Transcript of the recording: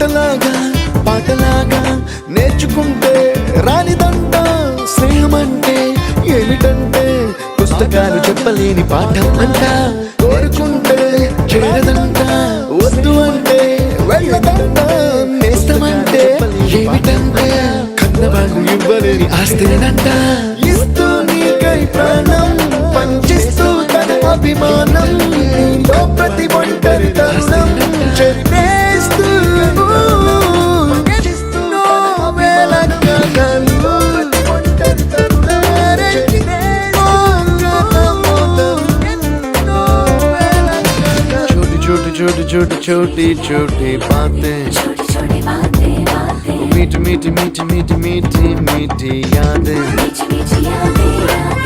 ఆటలాగా పాటలాగా నేర్చుకుంటే రానిదంట స్నేహమంటే ఏమిటంటే పుస్తకాలు చెప్పలేని పాఠం అంట కోరుకుంటే చేరదంట వద్దు అంటే వెళ్ళదంట నేస్తమంటే ఏమిటంటే కన్నవాళ్ళు ఇవ్వలేని ఆస్తేనంట ఇస్తూ నీకై ప్రాణం పంచిస్తూ తన అభిమానం ప్రతి ఒంటరి తరుణం చెరిపేస్తూ छोटी छोटी छोटी छोटी बातें मीठी मीठी मीठी मीठी मीठी मीठी यादें